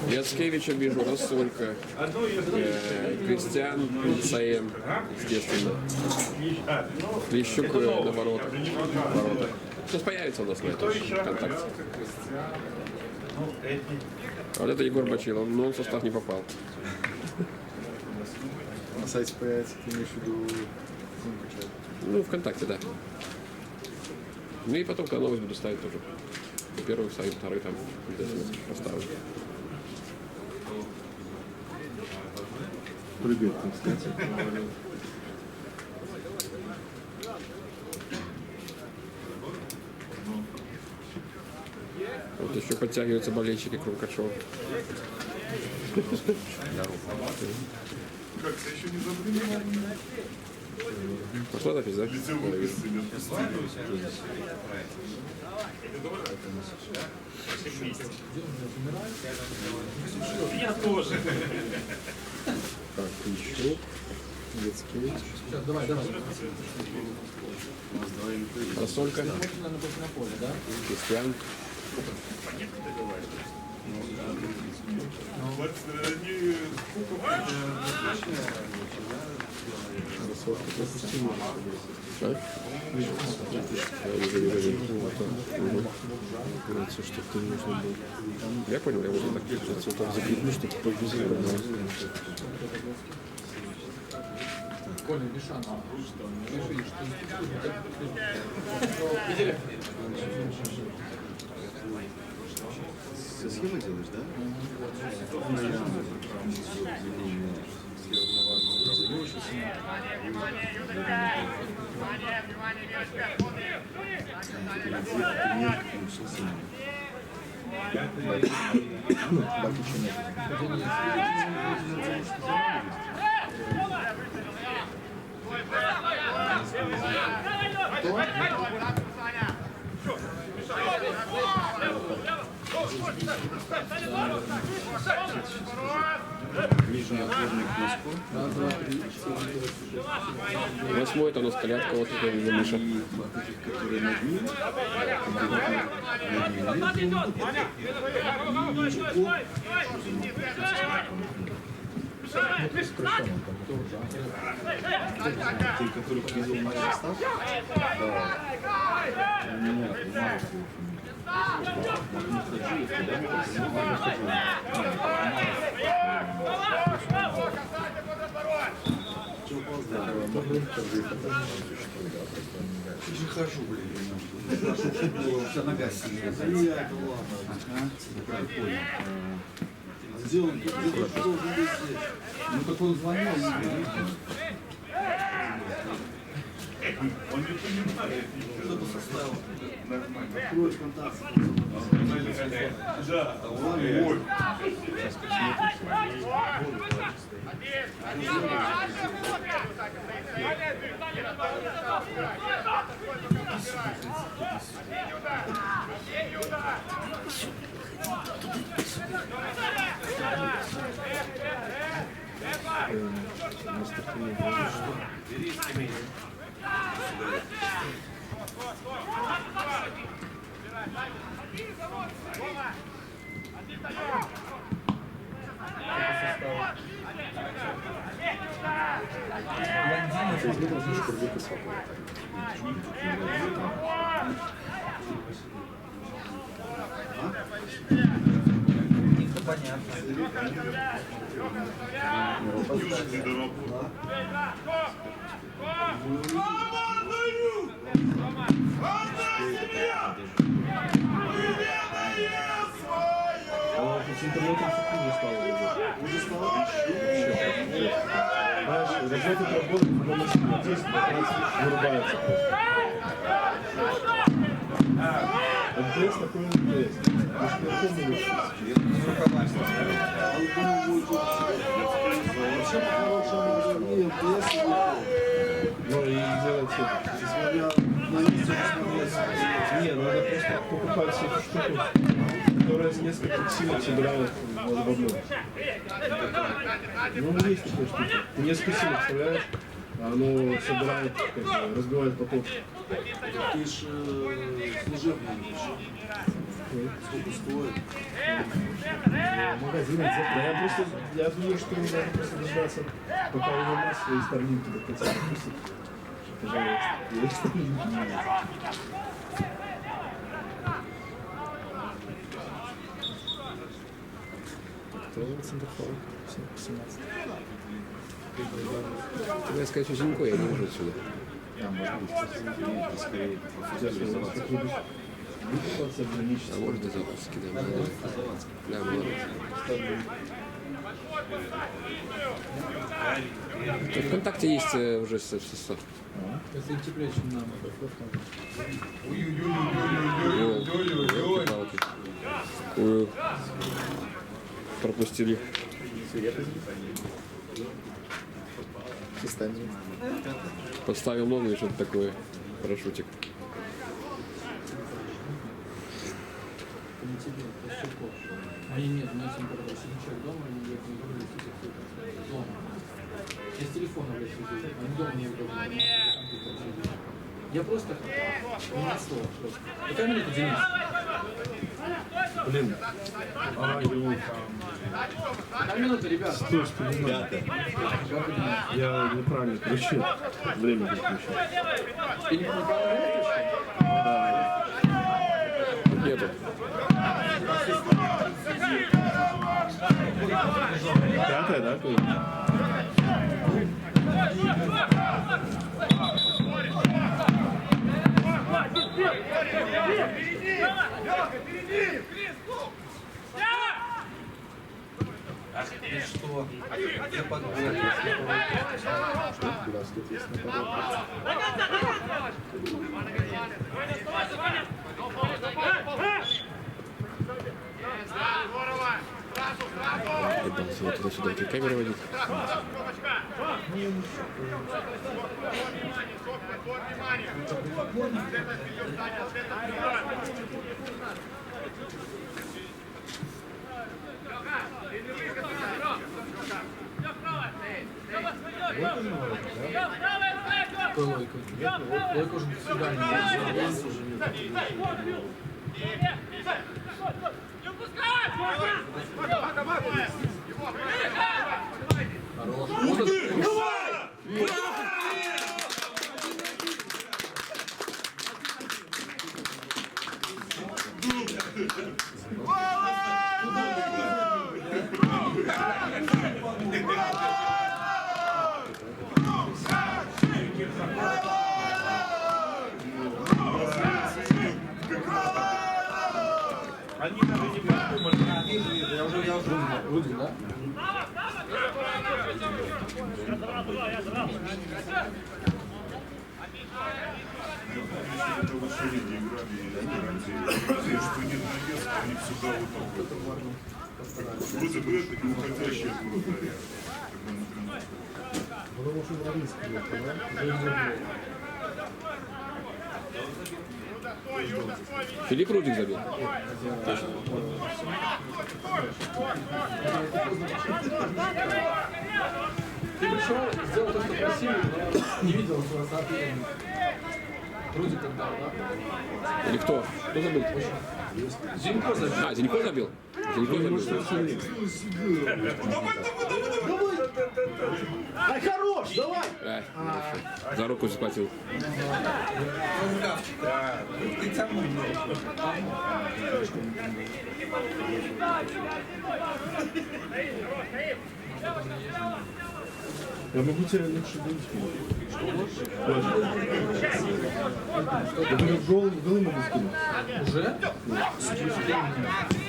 Яцкевича вижу, Рассолька, Кристиан, Саем, естественно. Лещук на воротах. Сейчас появится у нас на этом ВКонтакте. А вот это Егор Бачилов, но он в состав не попал. На сайте появится, ты имеешь в виду Ну, ВКонтакте, да. Ну и потом, когда новость буду ставить тоже. Первый сайт, второй там поставлю. прыгает, кстати. Вот еще подтягиваются болельщики Крумкачева. Как-то еще не забыли? Пошла запись, да? Я тоже. Так, еще. Детский. Сейчас, давай. Рассолька. Кристиан. Что ты нужно было. Я понял, я уже так Придется так закрепить, чтобы повезло. Коля, без шансов. Пиши, Ты схемы делаешь, да? Нижний отворный к носку. Восьмой это у нас колядка, вот это видно Миша. И вот этих, которые над ним. Ты, который привел мой состав? Да. Я же хожу, блин. У тебя нога сильная. Где он? Где должен быть здесь? Ну как он звонил, Он не понимает. кто-то составил. Открой контакт. Да, ой. Южный доработал. С интернетом хуже стало. Хуже стало? Знаешь, работает, потом если 10-15 вырубается. МТС такой МТС. Вообще по-хорошему и МТС, но и делать это. Смотря на лицо посмотреть. Не, надо просто покупать себе эту штуку, которая с нескольких сил собирает в одну. Ну, есть такая штука. Ты несколько сил вставляешь, а оно собирает, как бы, разбивает поток. Ты ж служебный. Сколько стоит? Магазин. Я думаю, что нужно просто дождаться, пока его нас свои старлинки до конца запустят. Пожалуйста. Я старлинки не вижу. Кто центрофор? 17. Я сказать, что Зинько я не вижу отсюда. Да, может быть, кстати, скорее. Как любишь? Выкупаться, ограничиться. А может и запуски, да. Да, молодец. Тут ВКонтакте есть уже все. Если теплее, чем нам. Елки-палки. Ой. Пропустили. Подставил ногу и что-то такое. Парашютик. Они нет, у меня температура. Сидит человек дома, они не говорят, что дома. Я с телефона, блядь, сижу. Они дома не говорят. Я просто не слово просто. Какая минута, Денис? Блин. Какая минута, ребят? Стой, что не знаю. Я неправильно включил. Время выключил. Ты не помнишь, Нету. Пятая, да? И что? Я подбор. Ебался, вот туда-сюда эти камеры водить. какой лойка? Лойка уже до свидания. Они даже не придумали. Я уже. Рудин, да? Это вот ширине играли, и они гарантируют, что нет навеса, они всегда вот так вот. Вроде бы это не уходящая от вратаря. Потому что на риск идет, да? Филипп Рудик забил. Ты пришел, сделал то, что просили, но не видел своего соответствия. Рудик отдал, да? Или кто? Кто забил? Зинько забил. А, Зинько забил? Зинько забил. Ай, хорош, давай! Хорошо. За руку схватил. Ты там Я могу тебе лучше дать. Я говорю, голы могу скинуть. Уже?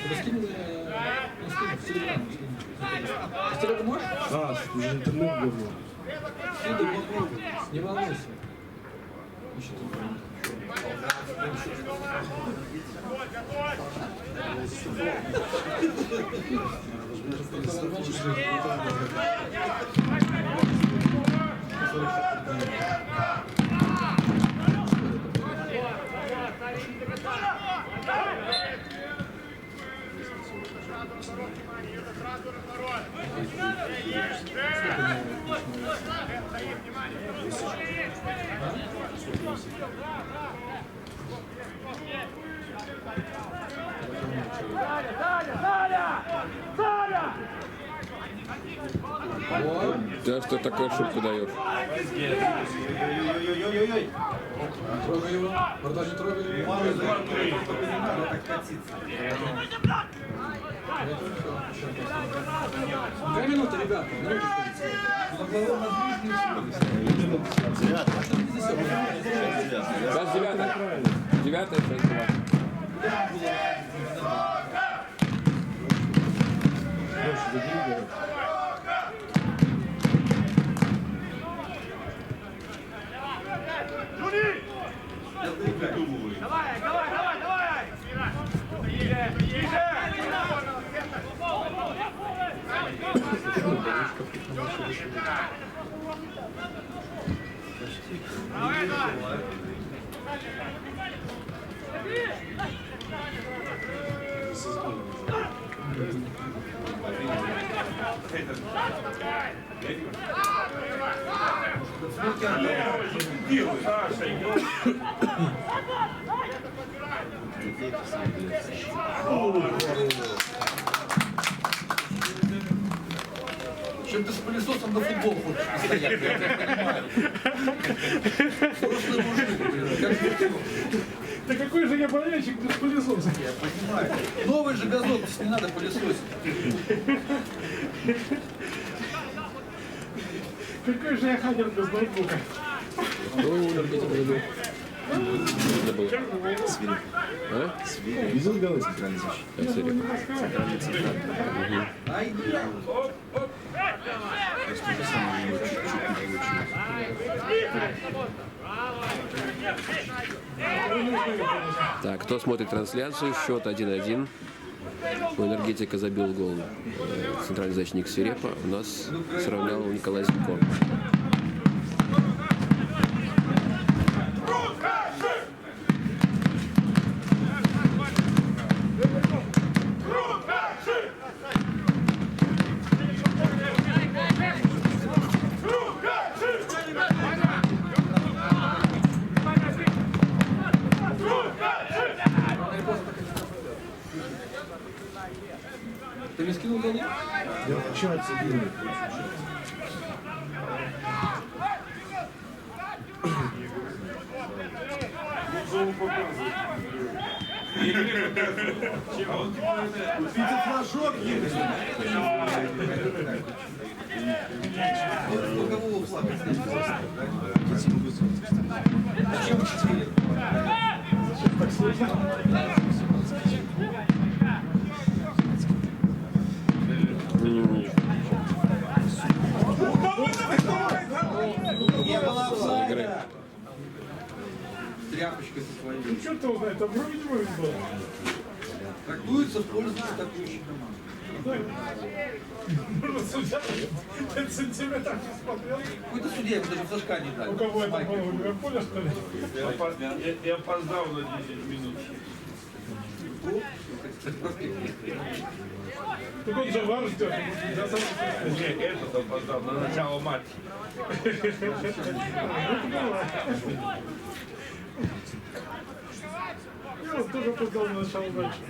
Раскинул в Телеграм. В Телеграм можешь? А, уже интернет говно. Не волнуйся. Еще Да что такую шутку даешь? Ой-ой-ой-ой-ой-ой. Трогай его. Бородач, не трогай его. Мало за это, только не надо так катиться. Какая минута, ребята? Минута полетела. На голову нажми, не усилились. Сейчас 9-я, 6-2. Чем ты с пылесосом на футбол хочешь постоять, я тебя понимаю. Взрослый мужик, блин, как ты? Да какой же я болельщик без пылесоса? Я понимаю. Новый же газон, то есть не надо пылесосить. Какой же я хакер без ноутбука? Ну, энергетика забыл. Забыл. А? Видел голы центральной защиты? Я серия. Ай, да. То есть то же самое у него чуть-чуть не получилось. Так, кто смотрит трансляцию? Счет 1-1. У энергетика забил гол центральный защитник Свирепа. У нас сравнял Николай Зинко. Ты мне скинул голы? Я в чате видел. Кругового флага снять. Зачем 4? Не было офсайда. Тряпочкой со своей. Черт его знает, там вроде не может было. Трактуется в пользу атакующей команды. Может, судья 5 сантиметров не смотрел? Какой-то судья ему даже флажка не дали. У кого это Майкл. было? У Ливерпуля, что ли? Я опоздал на 10 минут. Так он же вар ждет. Я сам не знаю. Не, этот опоздал на начало матча. Я вот тоже опоздал на начало матча.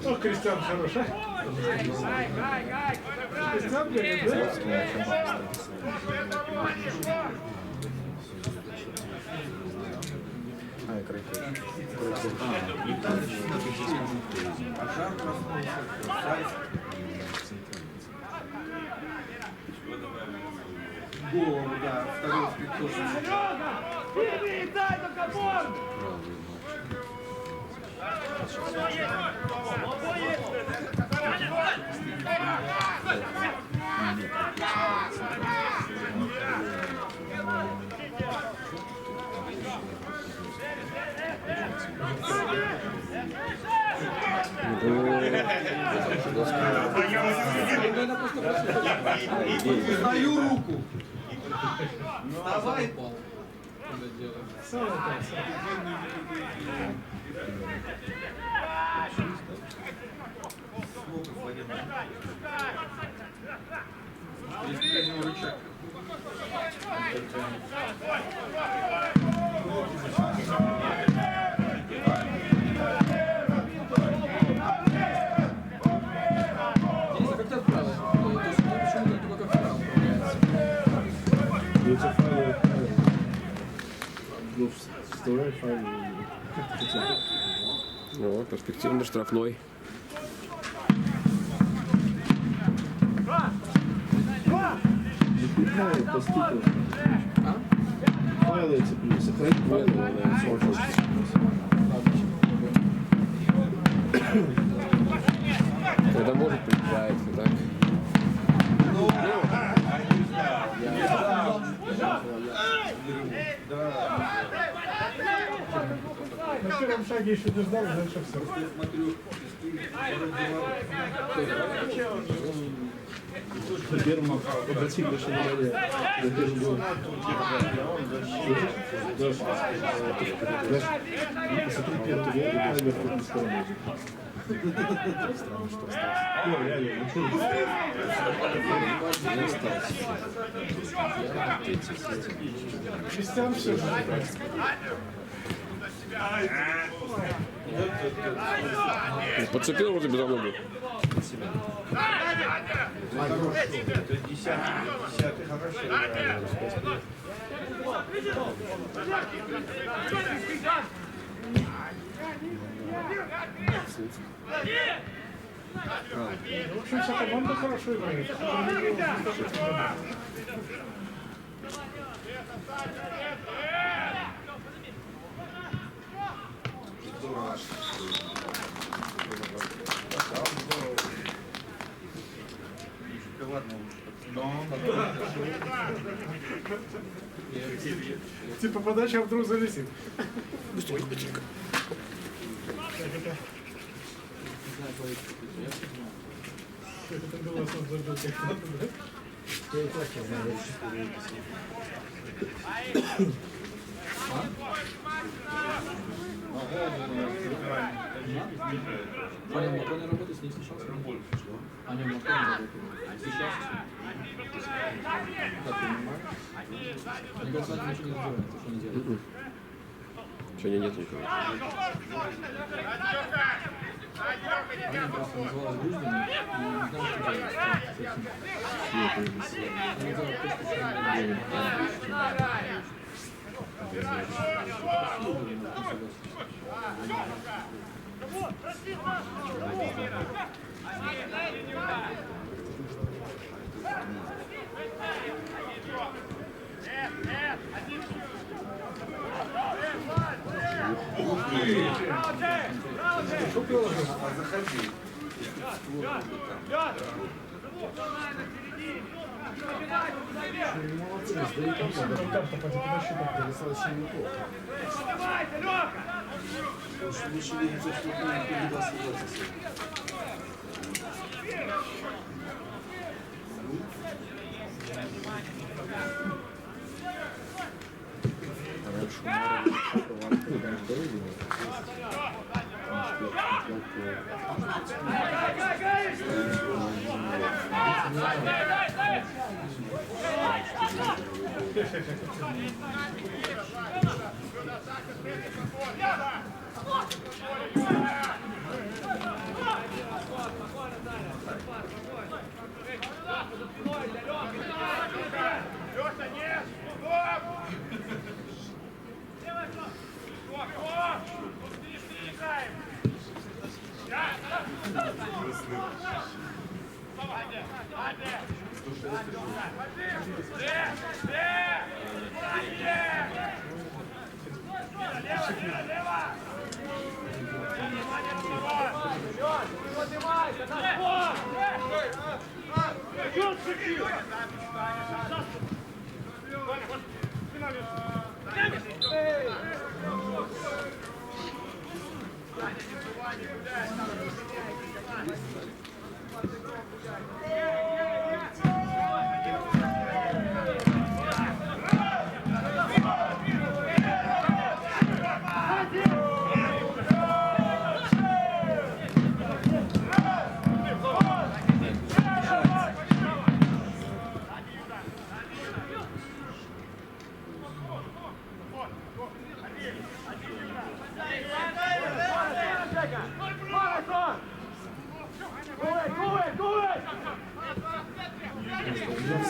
Ох, Кристиан хорош, а? Кристиан бегает, да? Ажар проснулся. Сайт. Голову, да, второй спектош. Узнаю руку. Вставай. Сам так. Смог военный. Есть у него рычаг. Денис, а как тебя Как ты хотел? О, перспективный штрафной. Файлы поступил. Файлы цепляют. Сохранить файлы на сорок. Когда может, приезжает, так. На первом шаге еще не ждал, дальше все. Я смотрю, На первом обрати больше внимания на первый гол. Слышишь? Знаешь, посмотри первый гол, и таймер в какую сторону. Странно, что остался. Не, реально, ну что? Не остался. Кристиан все же. Подцепил вроде бы за ногу. это десятый хороший. В общем, вся команда хорошо играет. Типа подача вдруг залетит. Быстренько, быстренько. Это ты было забыл, как надо, да? А нем никто не работает, с ней сейчас? А нем никто не работает. Сейчас? Как ты понимаешь? Мне кажется, это ничего не разбирается, что они делают. Сегодня нет никого. Они просто называют груздями и не знают, что делать. Они делают то, что они делают. Заходи. Молодцы, сдают там, карта по защитам достаточно неплохо. Лучше видеться, что не даст согласиться.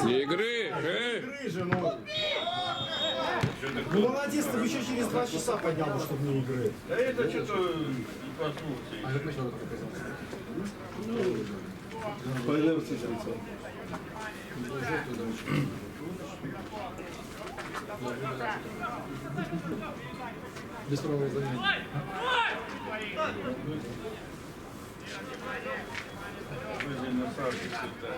Игры! Рыжий, ну. Ну молодец, ты бы еще через 2 часа поднял бы, чтобы не игры. Да это что-то не проснулся. А как начал это показаться? По инерции зрителя. Без правого занятия. Вроде на сарке всегда.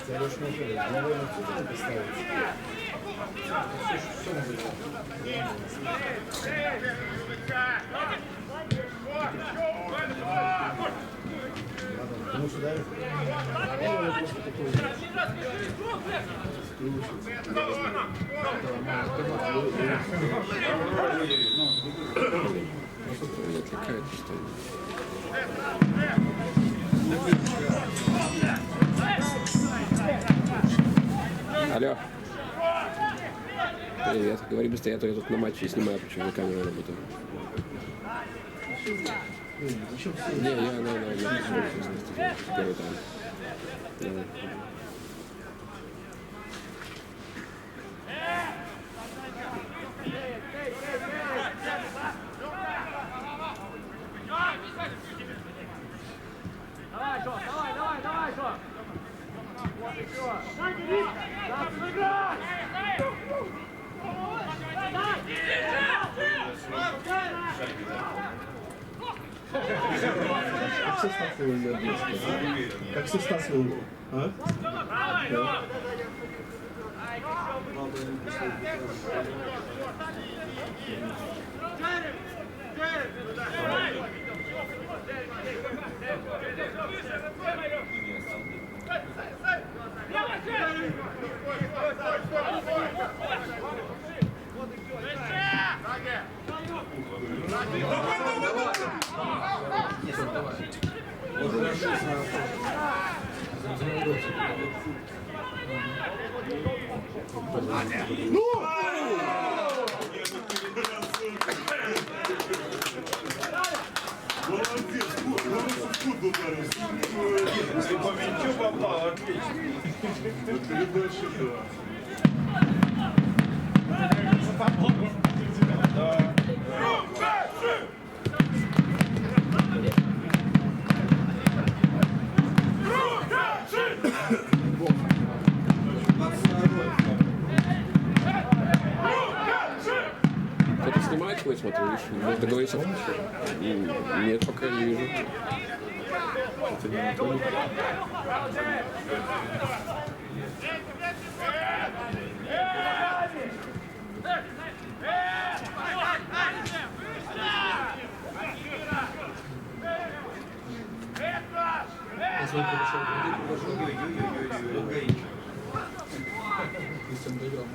Я больше не знаю, головой на цифру поставить. Все можно делать. Потому что дают. Я просто такой. Не отвлекает постоянно. Алло. Привет. Говори быстрее, а то я тут на матче снимаю, причем на камеру работаю. Не, я первый тайм. Давай. Как все стасывали? Как все стасывали? А? Да. Молодец, куда ударился. Если по мячу попал, отлично. Передача, да. Кто-то снимает твой, смотрю, видишь? Может договориться? Нет, пока не вижу. Это не Анатолий. Если он пришел, Кристиан доиграл.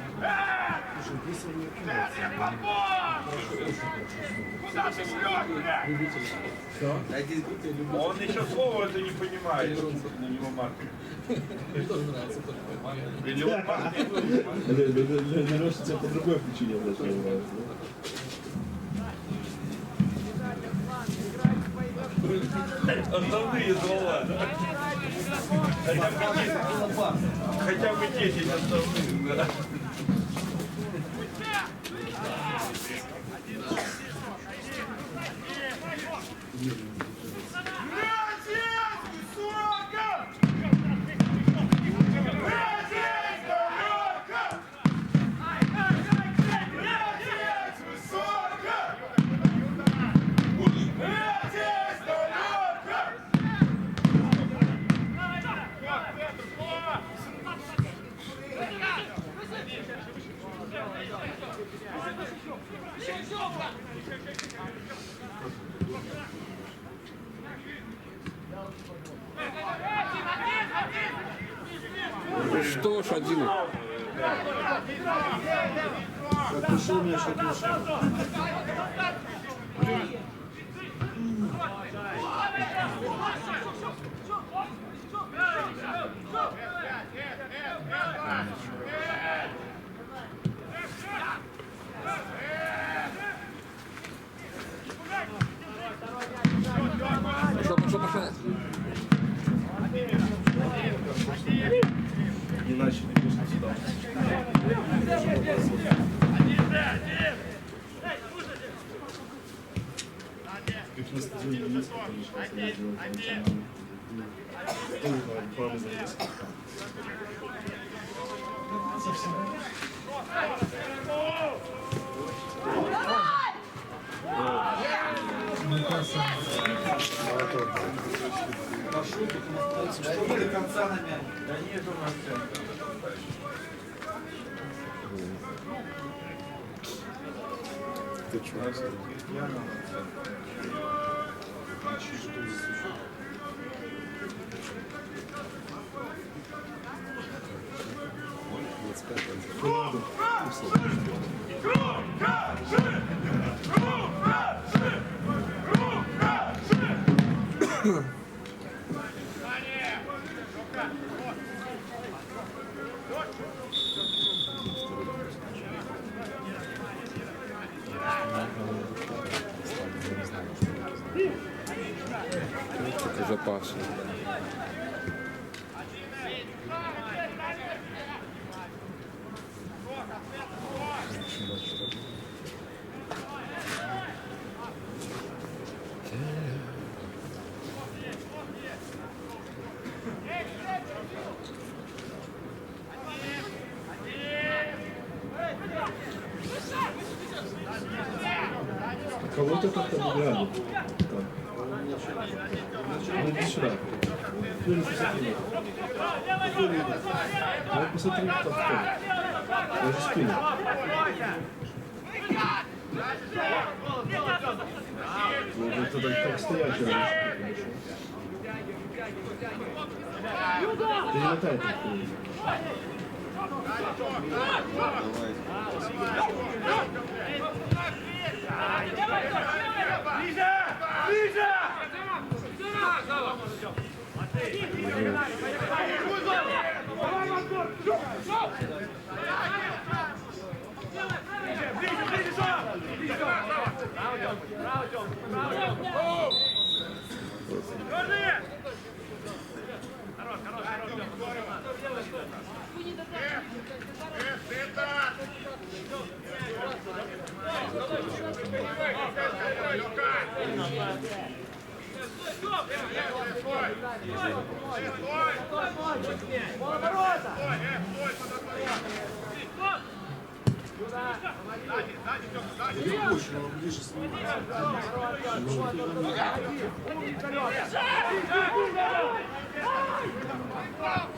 Он еще слова это не понимает, на него маркер. Мне тоже нравится. Тоже. Или он маркер. Для Леши тебя по другой причине даже не нравится. Основные слова, да? Хотя бы 10 основных, да. Что ж, один. Пришел мне что-то еще. на стадионе Минска, конечно, если я делаю национальный. Тоже пару занятий. Дойди до конца на мяч. Да нет у нас центра. Ты чё? Такий запас. Кого-то как-то выглядит. Ну иди сюда. Ну не посмотри. Ну посмотри, кто в том. Даже спину. Ну это так стоячий раньше. Перемотай так.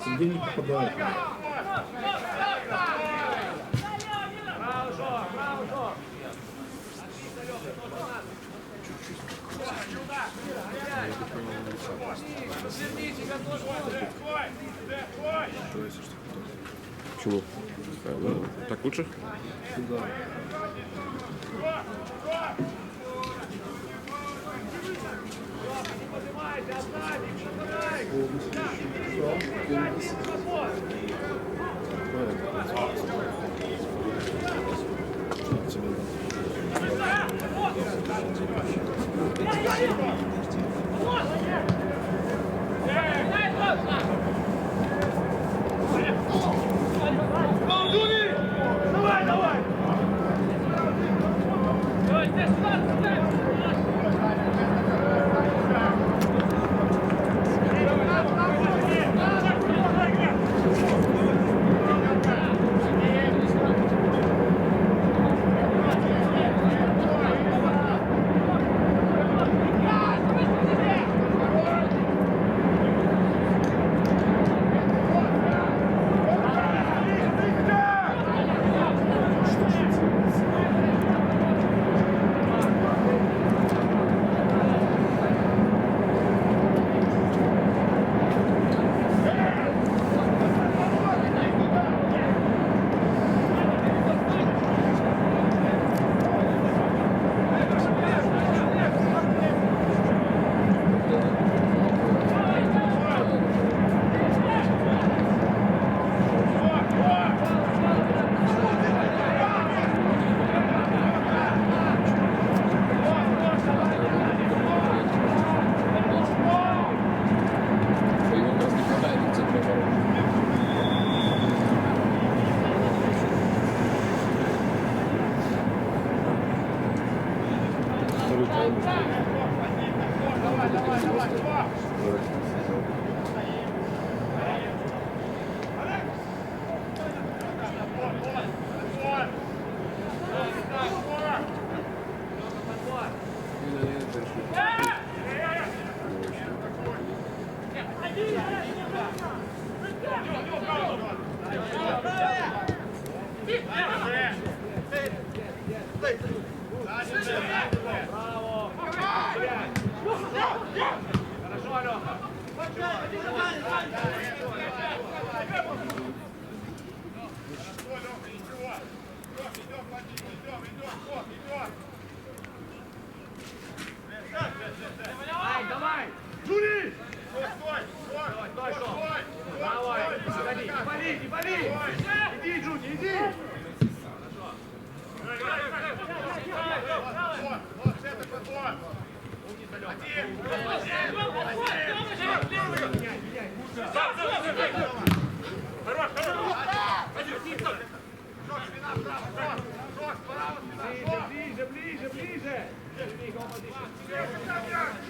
Где не попадает. Почему? Ну, так лучше? Сюда.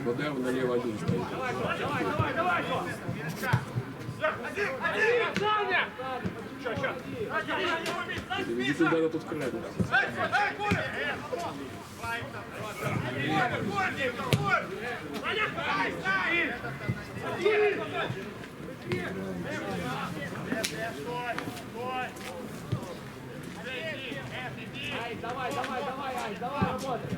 Модерн налево один стоит. Иди туда, на тот край. Давай, работай.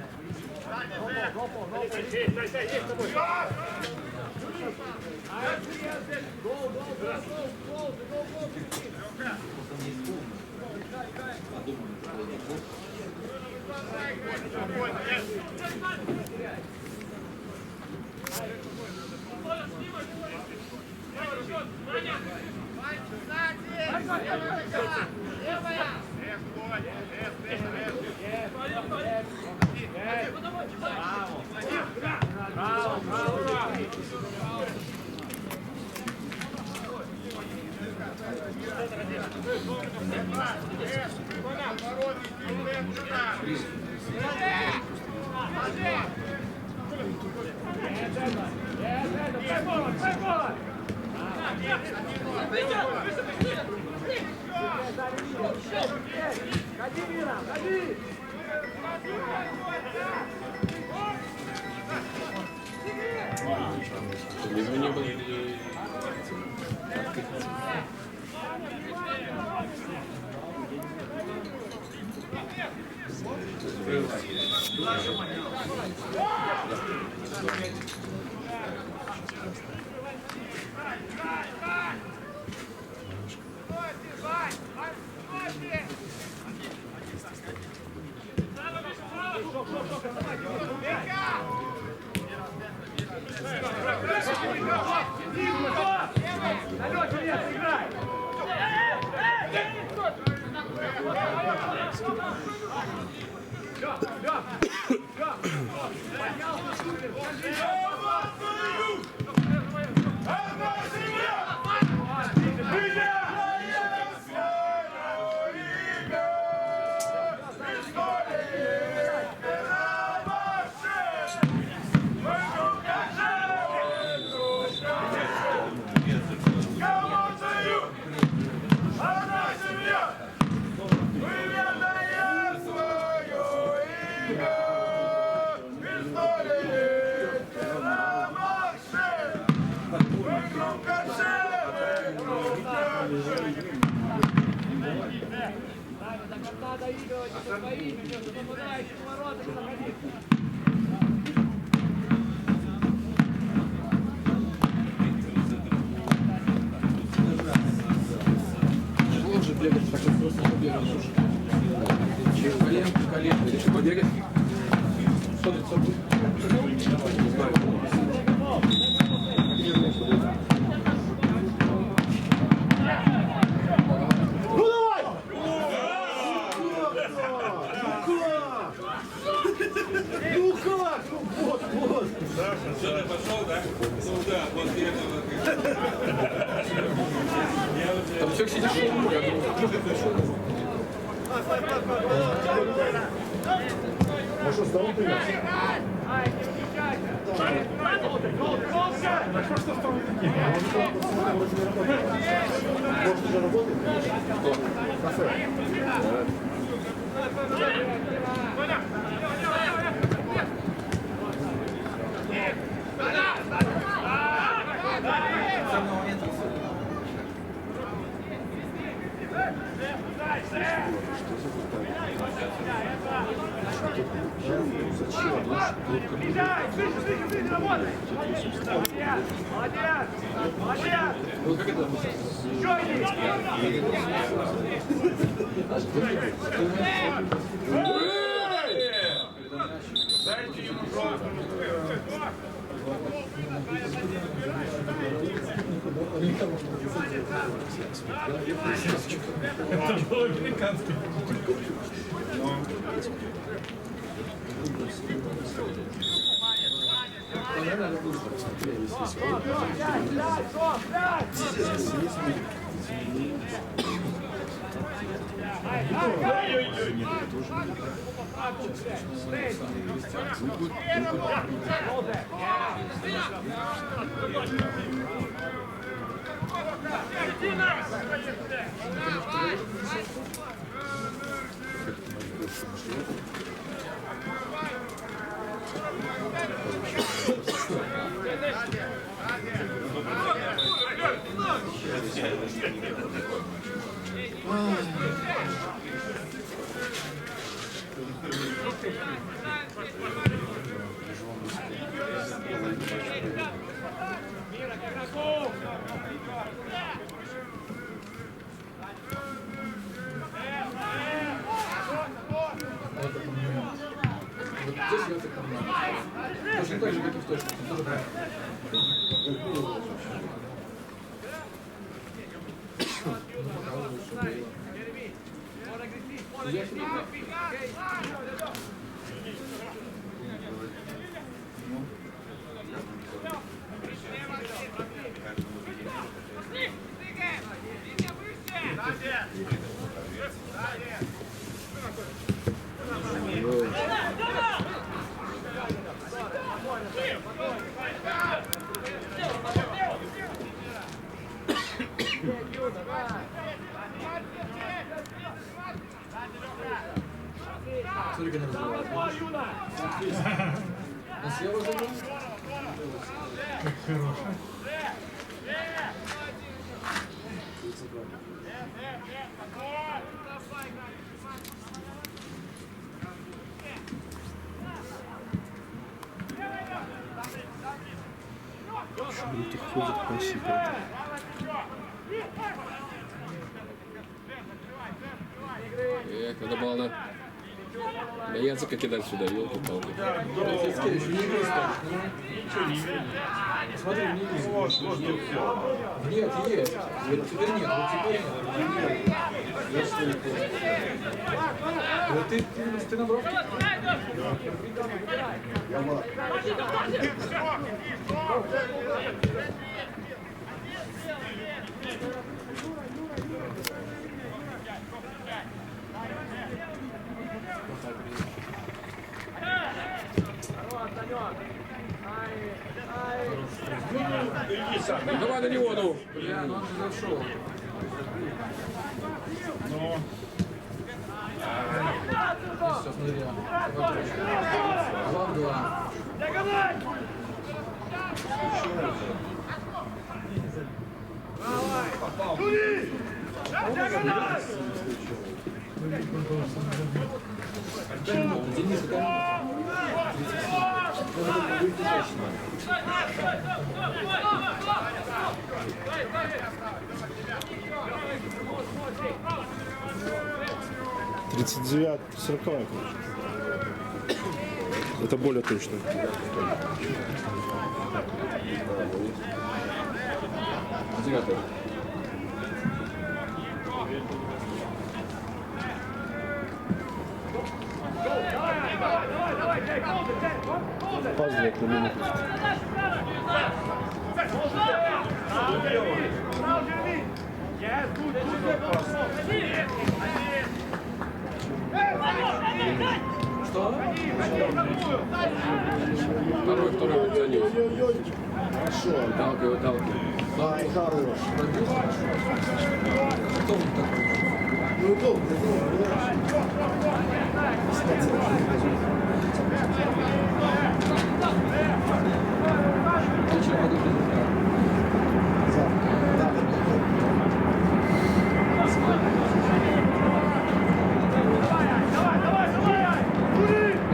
Извини, был. Тяжело же бегать, так как просто побегаешь. Через колено, решил побегать. Что тут собой? Не знаю. Там все сидишь, я думаю, Ну что, сдал принес? Вот как это Дайте ему просто. Это был американский. вот здесь я так понимаю. Точно так же, как и в точке. Тоже правильно. Я себе прав. Смотри, как она называется. А слева забыл? Как хорошо. Люди ходят по себе. Надо было на языка кидать сюда, елки-палки. Еще не видно. Смотри, не видно. Нет, есть. Вот теперь нет, вот теперь нет. Вот ты набрал? Ну, давай на него, ну. Бля, ну он же зашел. Сейчас, смотри. Два-два. Денис, Тридцать 40-я, это более точно. Девятый. Опаздывает на минуту. Второй функционист. Ой-ой-ой. Хорошо. Выталкивай. Ай, хорош. Кто он такой? Ну, удобно, Зачем это было?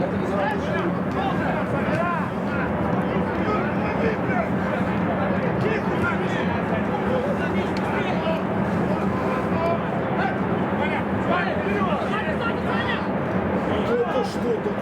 Это называется Это что такое?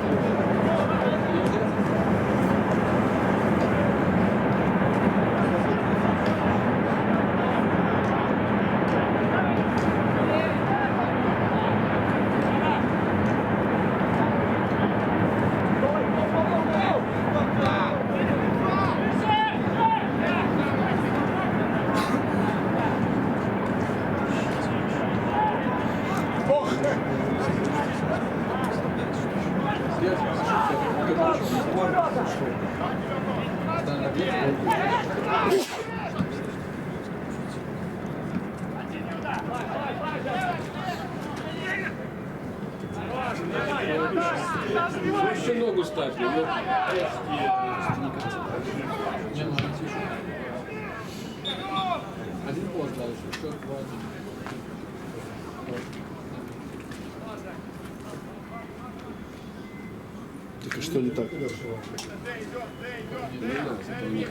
Еще ногу ставь. Ну, Не, ну, один тише. Один пост дальше, счет 2-1. Так и что не так? не надо, это у них.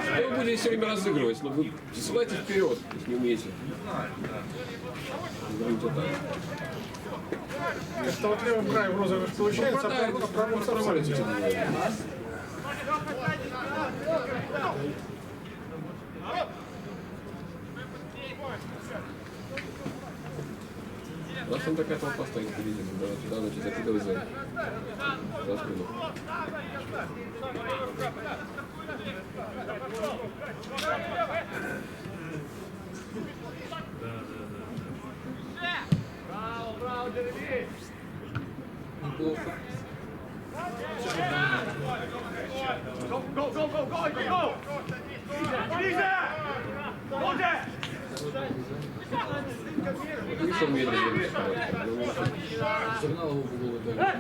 Что вы будете все время разыгрывать? Но вы засылайте вперед, если не умеете. Говорите так. Как-то вот левым краем розыгрыш получается, а правым совсем нет. У нас там такая толпа стоит впереди, когда туда значит закидывать за спину. Браво, браво, Джереми! Неплохо. Go, go, go, go, go, go! Ближе! Ближе! Видишь, он медленно. Загнал его в угол и дали.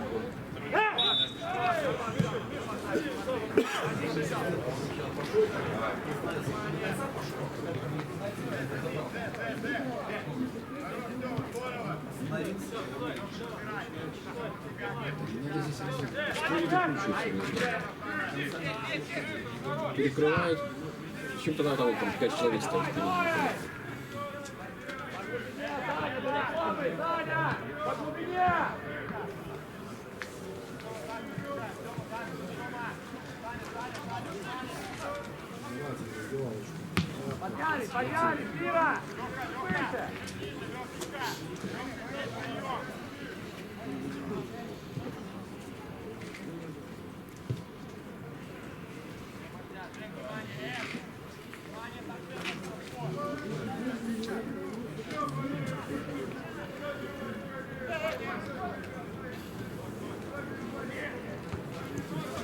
Перекрывают. Чем-то надо там 5 человек стоит впереди. Саня! По глубине! Поднялись, поднялись, Мира! Выше!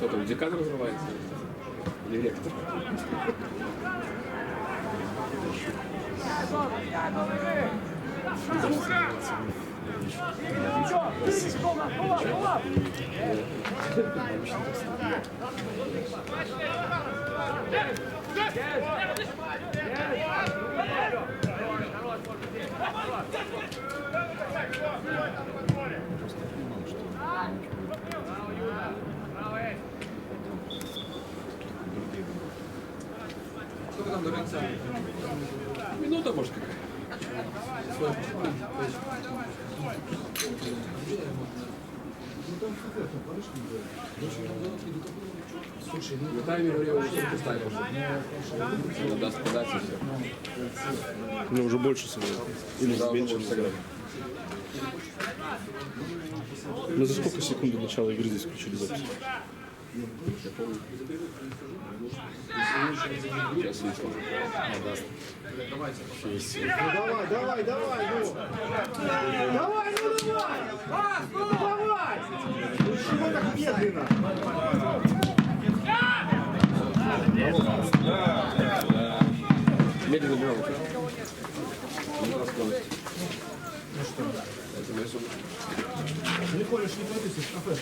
Что там, декан разрывается? Директор. Сколько там до конца? Минута, может, какая. Слушай, На тайме говорил, что пустая пошла. Даст подать и все. Ну, уже больше сыграли. Или Да, меньше уже сыграли. Мы за сколько секунд до начала игры здесь включили запись? Сейчас выясним. Давай, давай, давай, ну! Давай, ну давай! Ну давай! Ну чего так медленно? Медленно бежал. Не скорость. Ну что? Это моя сумка. Не ходишь, не продышишь, в кафе.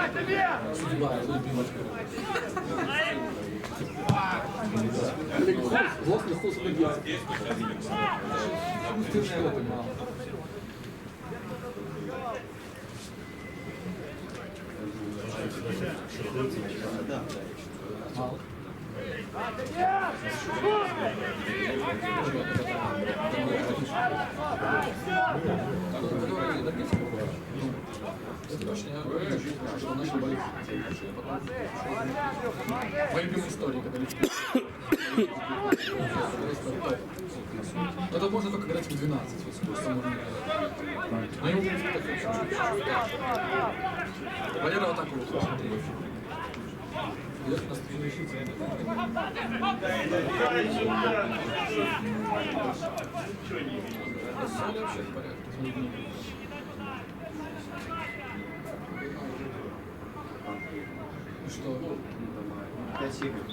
Давай, тебе! Судьба, любимая. Глаз легко сходил. Ты что ты, мама? Мало. Моя любимая история, когда это можно только когда тебе 12. Но ему Валера вот так вот смотри. Идет нас перемещиться. Вообще в порядке. Что? 5 секунд.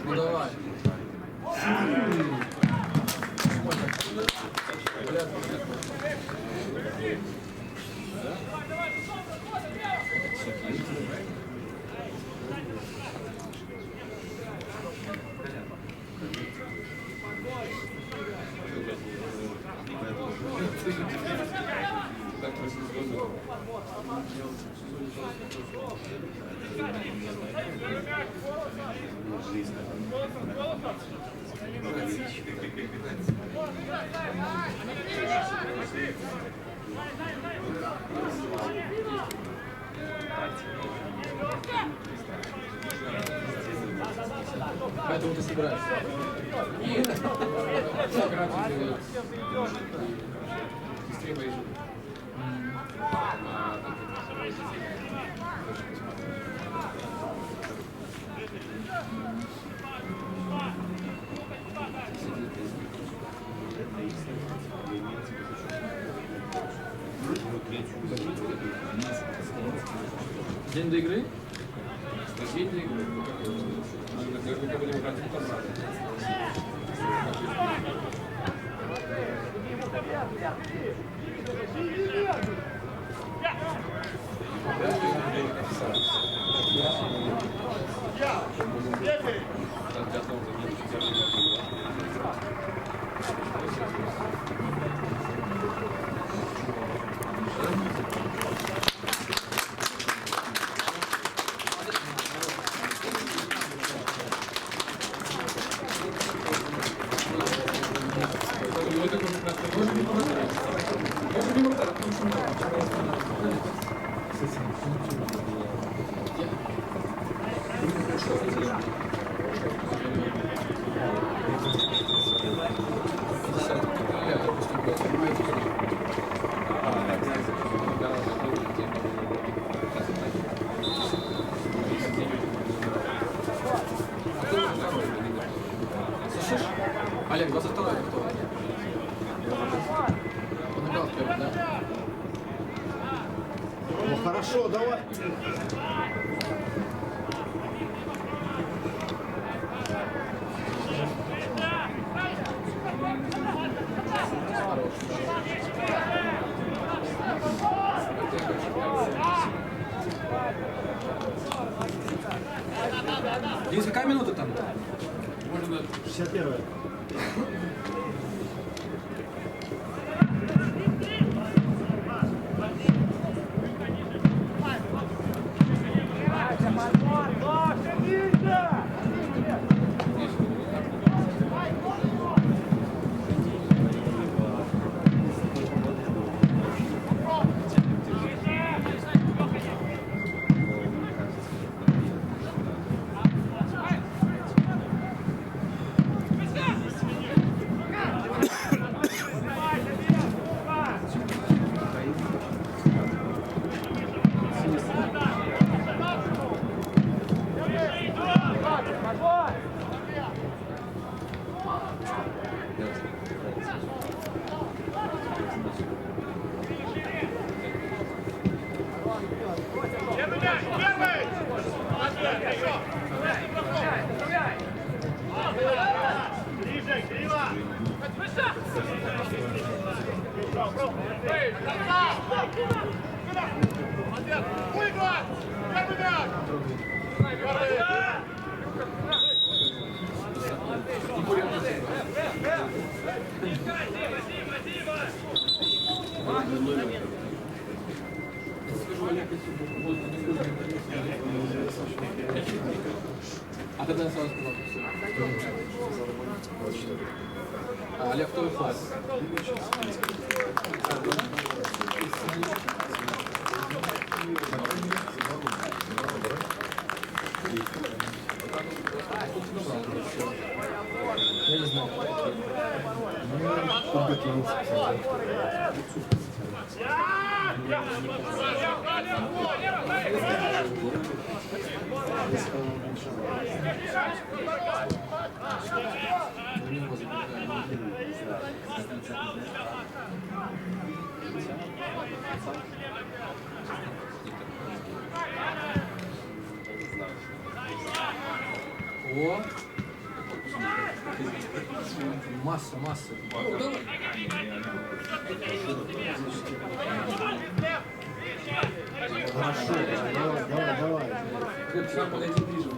Ну давай. Поэтому ты собираешься. Быстрее поезжай. День до игры? День до игры. Мы будем играть в Тарзане. Слышишь? Олег, 22-й кто? Он играл в первом, да? Ну хорошо, давай. Денис, какая минута там? 61-я. Огонь! Первый мяч! Первый! Ближе, криво! Выиграть! Первый мяч! А когда я сразу сказал, что Олег, кто выходит? Я не знаю. О! Масса. Ну, давай. Хорошо, давай. Ты сам подойди ближе.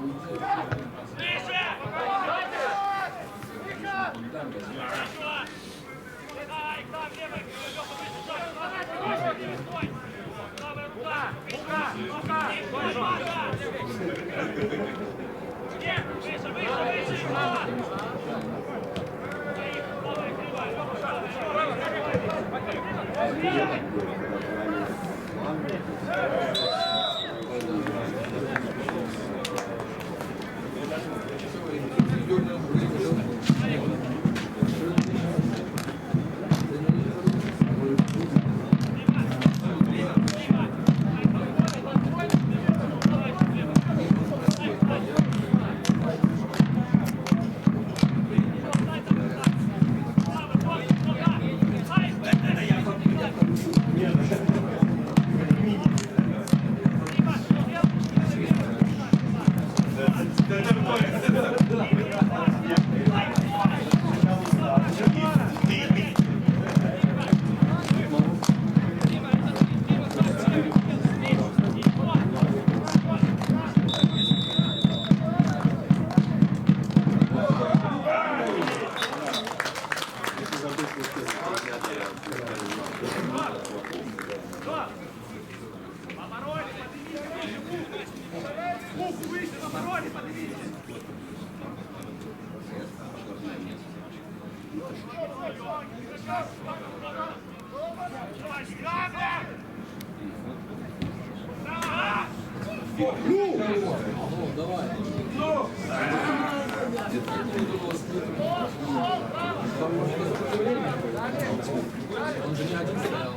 Он же не один стоял.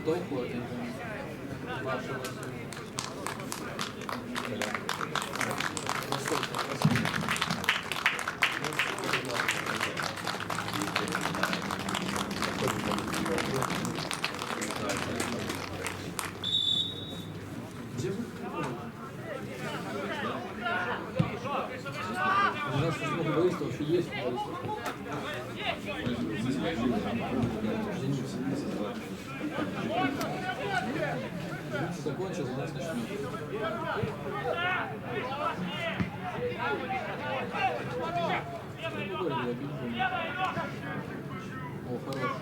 Кто уходит? Где вы? У нас много футболистов вообще есть футболистов. Закончил, у нас начнем. О, хорош.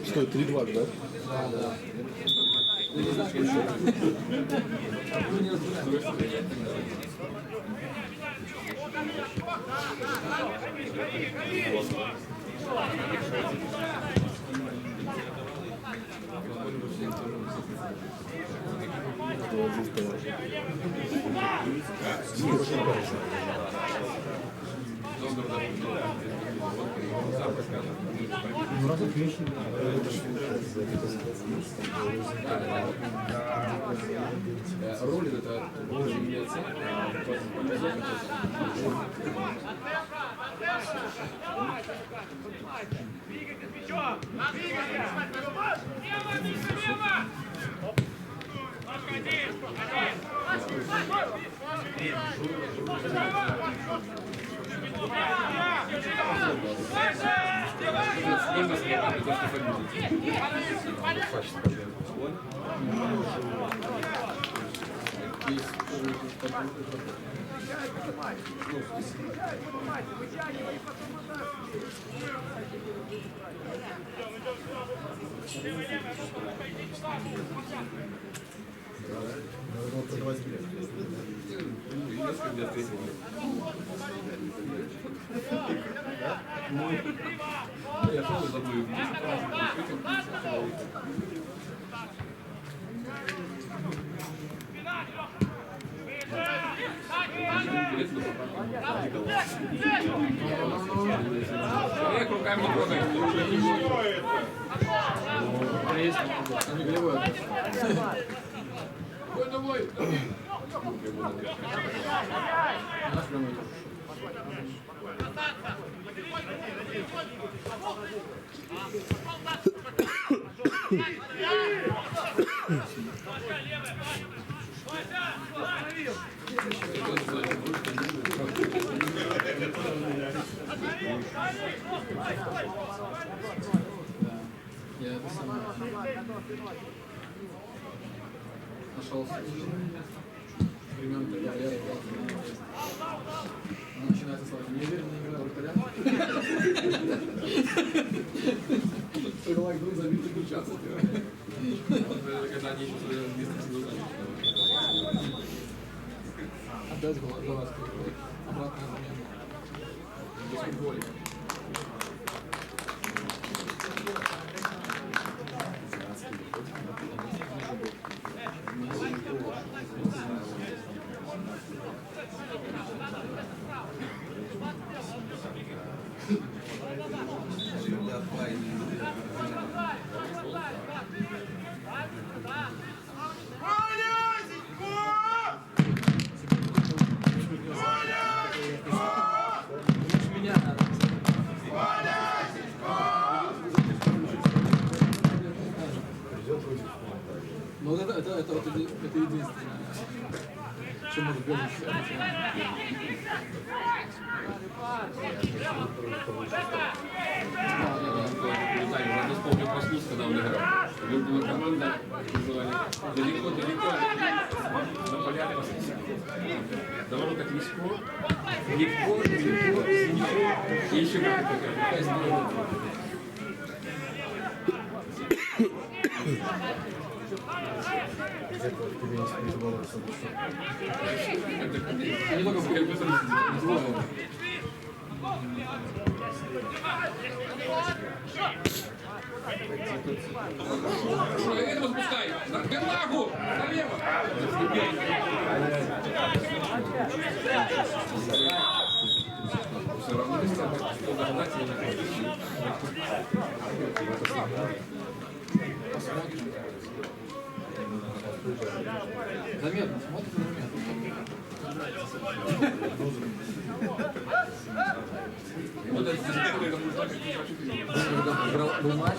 Что, 3-2, да? Да. Я не знаю, что мы не разбираем. Ролик это очень не Я тоже забыл. Человек руками не трогает. Они голевой. Ой, давай. Наш прямой. Я это сам нашел времен, когда я играл. Начинается с вами неуверенная игра вратаря. Сыграла игру, забитый ключаться. Когда они еще вместе с ними. Опять голландский. Обратная замена. Без футболика. Ну вот это единственное, что может быть. Я вспомнил проснуться, когда он играл. Любая команда далеко-далеко на полях до воротах легко, и еще как-то. Немного это возпускай! Бедлагу! Налево! Все равно заметно, смотрит заметно. Вот это был матч,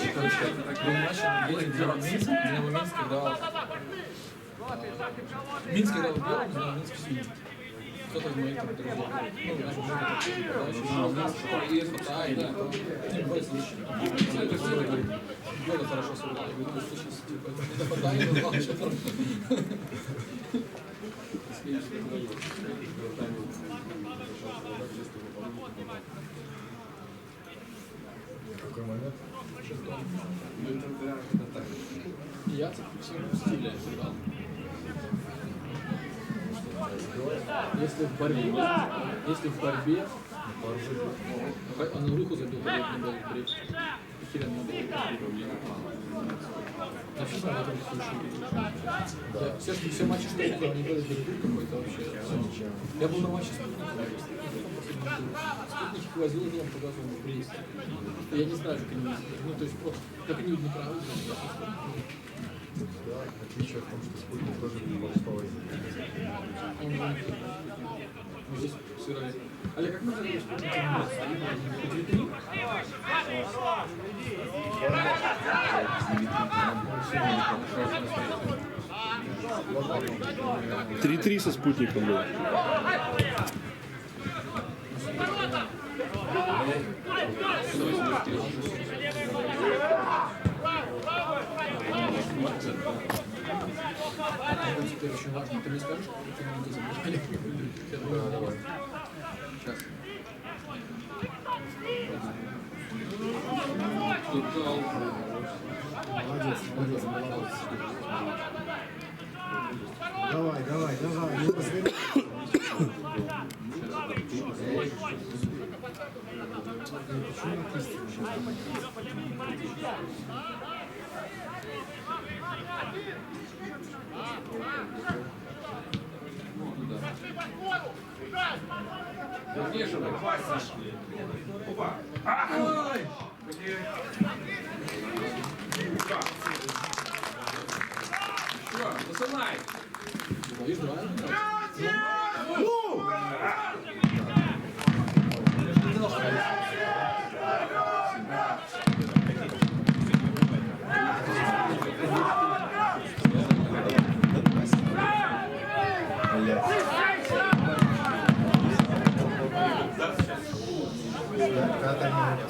Динамо Минск играл. Минск играл в белом, Динамо Минск в синем. Кто-то из моих там друзей. Ну, наш и СПТА, да, не бывает слышно. Это все говорит, Георгий хорошо сыграл. Я говорю, слушай, типа, это не СПТА, я не знал, что там. Какой момент? Я в своем стиле сыграл. Если в борьбе, он руку забил, когда не был при Хирен надо. Я все знаю, как все матчи, что я играл, не было перебор какой-то вообще. Я был на матче Спутника возил, я показывал в Бресте. Я не знаю, как они, ну то есть просто, как они неправильно. Да, отличие в том, что Спутник тоже не был столой. Мы здесь сыграли. Олег, как мы сыграли Спутник? Три со спутником был. Теперь очень важно. Ты мне скажешь, как ты нам это забрали? Давай. Сейчас. Молодец, молодец. Давай, давай, давай. Не разгоняй. Посылай! Видишь, давай.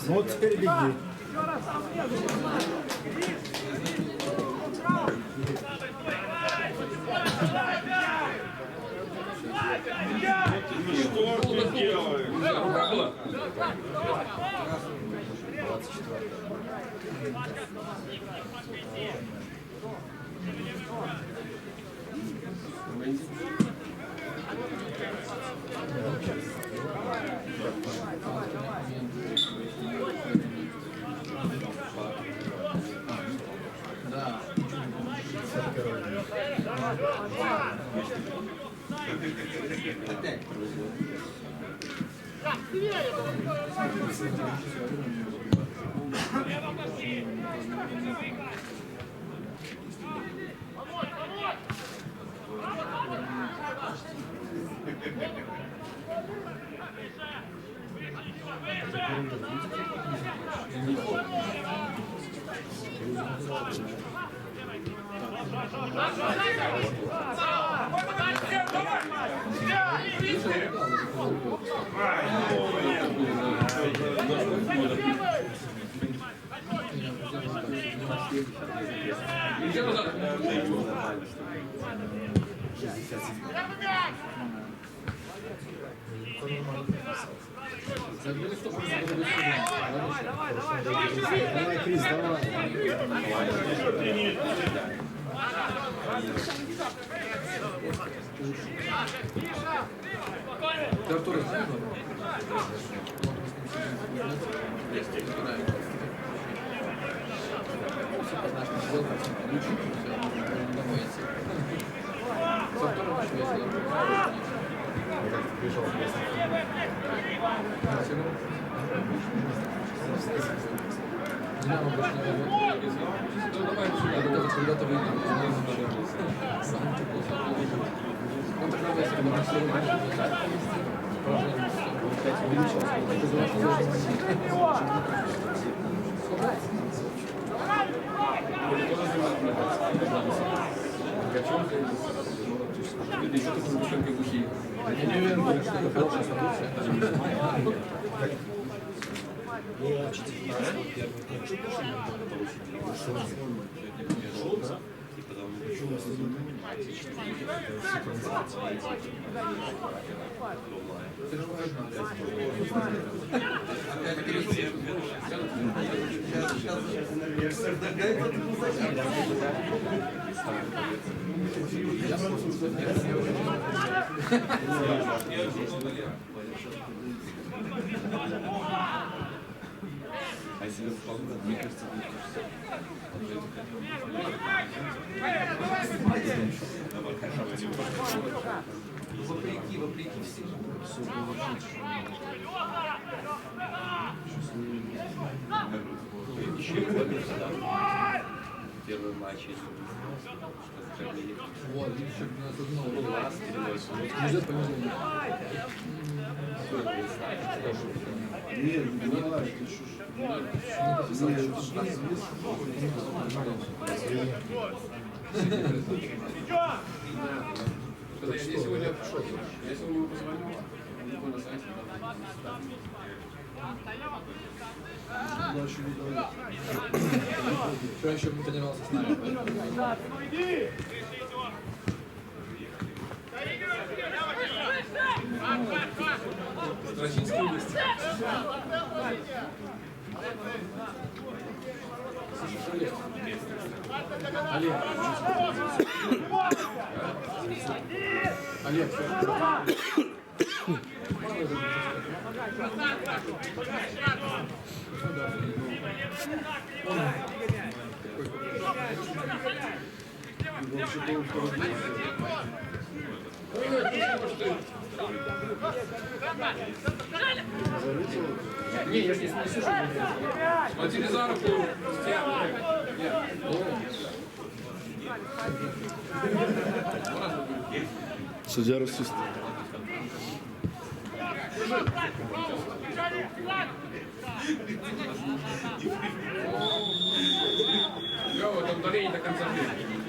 Ну вот теперь беги. Что ты делаешь? Рука была? Да. Иди назад. Забили, что просто было бы сюда. Давай, Крис, давай. Ты Артур знаешь? Динамо больше не работает. Когда-то выиграл. Он так надо, если бы на все я не уверен, что это хорошая ситуация. Вопреки всем. Первый матч. Вот, видишь, как нас узнал. Нельзя повезло. Нет, не давай, ты что ж. Я сегодня в шоке. Я сегодня ему позвонил, он на сайте. Дальше не давай. Вчера еще потренировался с нами. Страчинский есть. Олег. Олег. Не, я же не слышу. Схватили за руку. Судья расист. Лёва, там удаление до конца времени.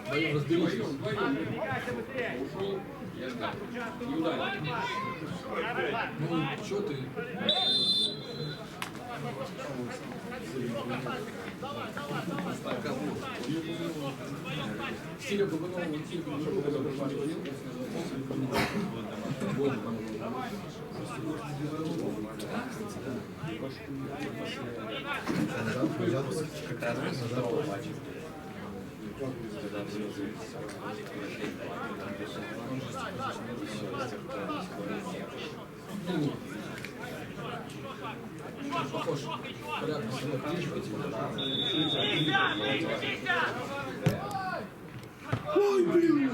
Вдвоем разберись. Ушел, я ждал. Не ударил. Ну, что ты? Сильно побывал, Как раз после второго матча. Когда похож. Порядок, Ой, блин!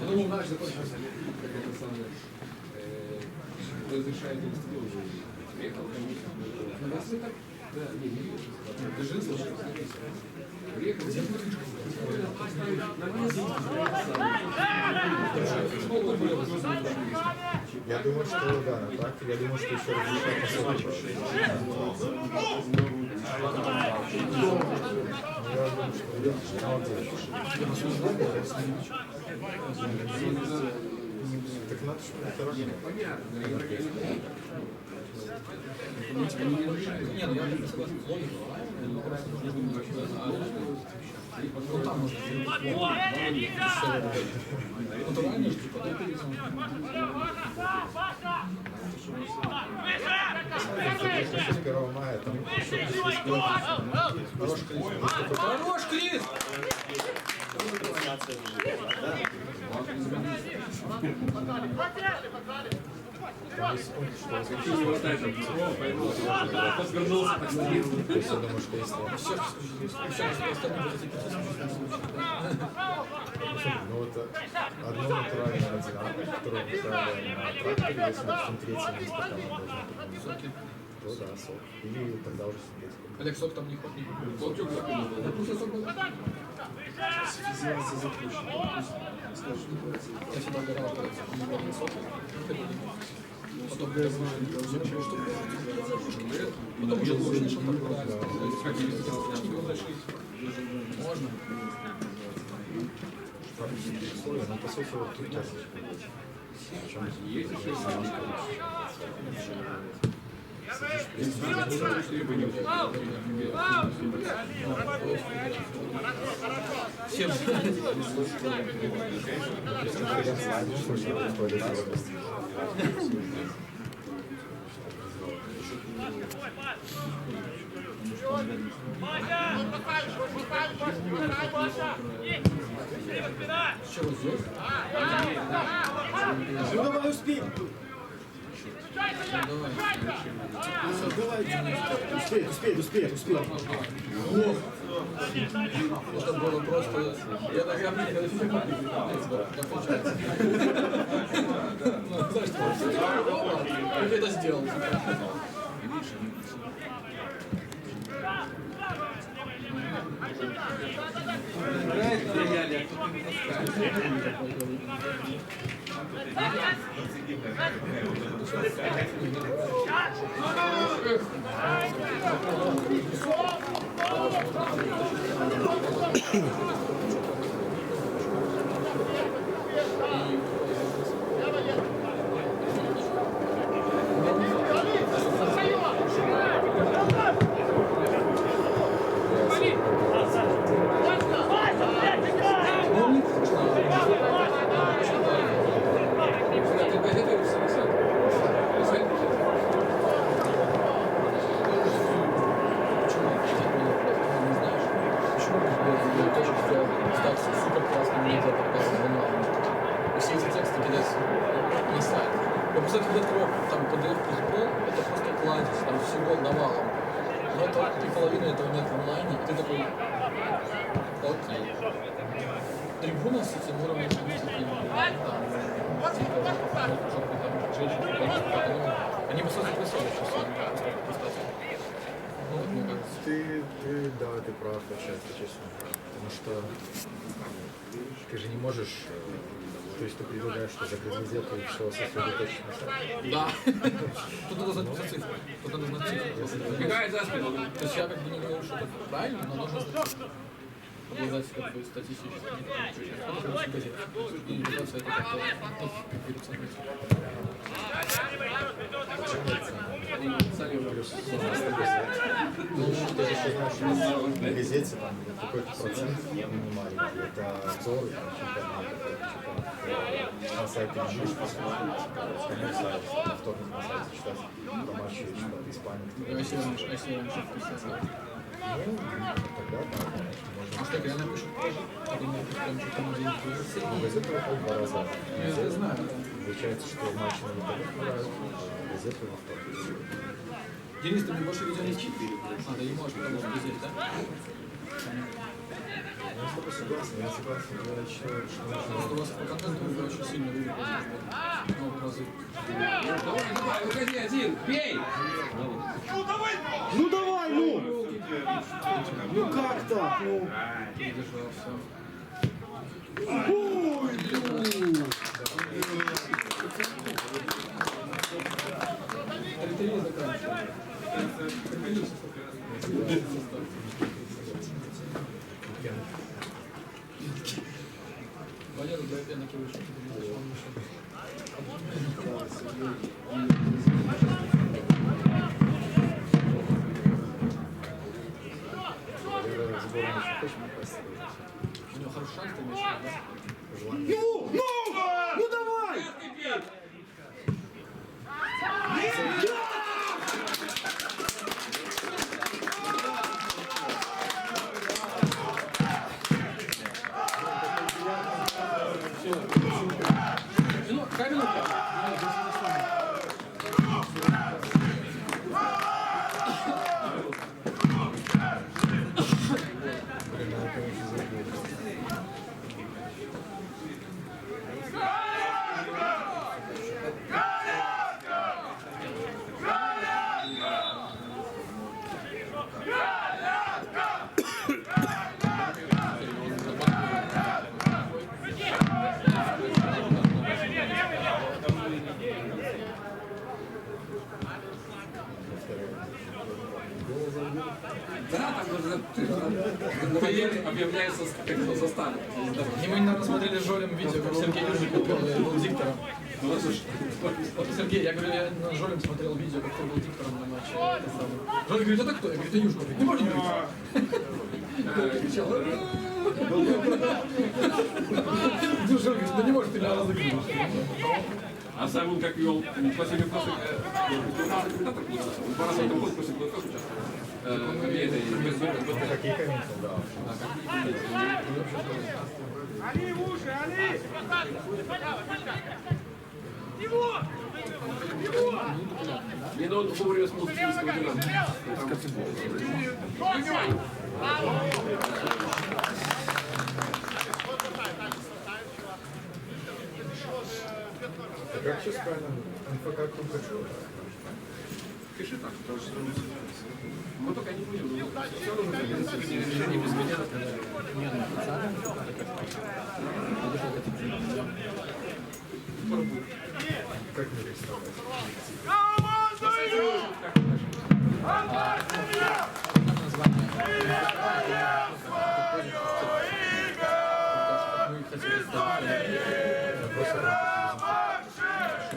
Ну, наш закончился, как это самое, разрешает институт уже. Приехал комиссия. Ну, если так Я думаю, что да, на практике, я думаю, что еще результат посмотрим. Так надо, чтобы это разное. Не, ну я не согласен с логикой. Ну, просто нужно думать, ну там можно натурально же, типа, да? 1 мая там Хорош, Крис! То есть я думаю, что если... Ну это одно натуральное одинаково, второе натуральное на тракторе, если допустим третье место команда должна быть, то да, сок. Или тогда уже синтетику. Олег, сок там не ходит. Полтюк закинул. Да просто сок был. Физиация запущена. Я всегда угорал, когда не сок. Потом я знаю, что потом уже больше что можно. Ну, по сути, вот тут тоже. Всем. Чего здесь? Ну давай успеем! Давай. Успеем. Это было просто... Я так обидел, когда фильм как получается. Знаешь, как я это сделал? Играет в рояле, а кто-то не Трибуна с этим уровнем они бы сразу присылали, что Да, ты прав, отчасти, честно. Потому что ты же не можешь... То есть ты предлагаешь, что закрыть газету и все сосредоточить на себе. Да. Тут надо знать просто цифры. Тут надо знать цифры. Убегает за спину. То есть я как бы не говорю, что это правильно, но нужно знать цифры. Обладать как бы статистически. Это газет. И пытаться это как-то переоценить. Ну, ты же еще знаешь, что на газете там какой-то процент минимальный. Это обзоры, там, чемпионата, на сайте можешь посмотреть, конечно, на вторник на сайте читать про матчи чемпионата Испании. А если раньше вкусно. Ну, тогда да, конечно, можно. Может, так реально пишут тоже? Или нет, прям что-то на день пишут? Ну, газету выходит 2 раза. Я знаю. Получается, что матчи на выходных играют, а газеты во вторник. Денис, ты мне больше видео не читаешь? А, да не можешь, потому что здесь, да? Я с тобой согласен, я согласен. Я считаю, что Просто у вас по контенту вы очень сильно выиграли. Много разы. Давай, выходи один, бей! Ну давай, ну! Ну как так? Ну. Не держался. Ой, блин! 3-3 заканчиваем. Валера до пенки вышел. У него хороший шанс, ты имеешь в виду, да? Ну! Ну! Ну давай! Какая минута? Да, там объявляется как заставка. Не, мы недавно смотрели с Жолем видео, как Сергей Юрьевич был диктором. Вот Сергей, я говорю, я на Жолем смотрел видео, как ты был диктором на матче. Жоля говорит, это кто? Я говорю, это Юшка. Не может быть. Кричал. Жоля говорит, ну не может, ты меня разыгрываешь. А сам он как вел после комментатор, он 2 раза в этом году после комментатора участвовал. какие комменты, да. Али, уши, Али! Его! Его! Не, ну он вовремя смог киевского Динамо. Так как сейчас правильно? МФК Клуб хочу. Пиши так, потому что мы только не будем. Все равно не без меня. Как мне рисовать?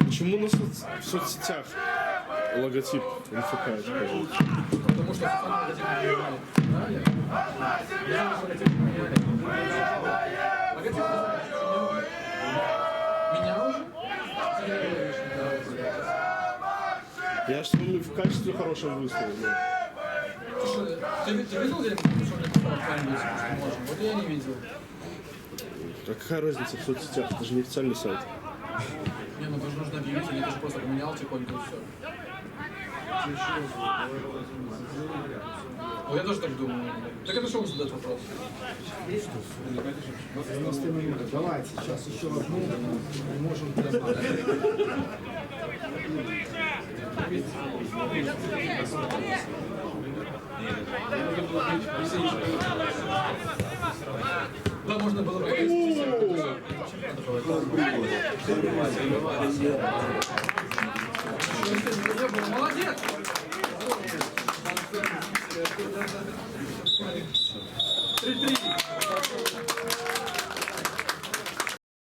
Почему на в соцсетях логотип МФК используется? Потому что фан логотип не поменяли. Правильно? Я логотип не поменяли. Логотип не знаю. Меня уже? Я же вспомнил в качестве хорошего выставил. Ты что, ты видел, где что мне писал по-английски, что можем? Вот я не видел. А какая разница в соцсетях? Это же не официальный сайт. Не, ну тоже нужно объявить, или ты же просто поменял тихонько и все. Ну, я тоже так думаю. Так это что он задает вопрос? 90 минут. Давайте сейчас еще одну и можем разобрать. Да, можно было бы. Молодец! 3-3.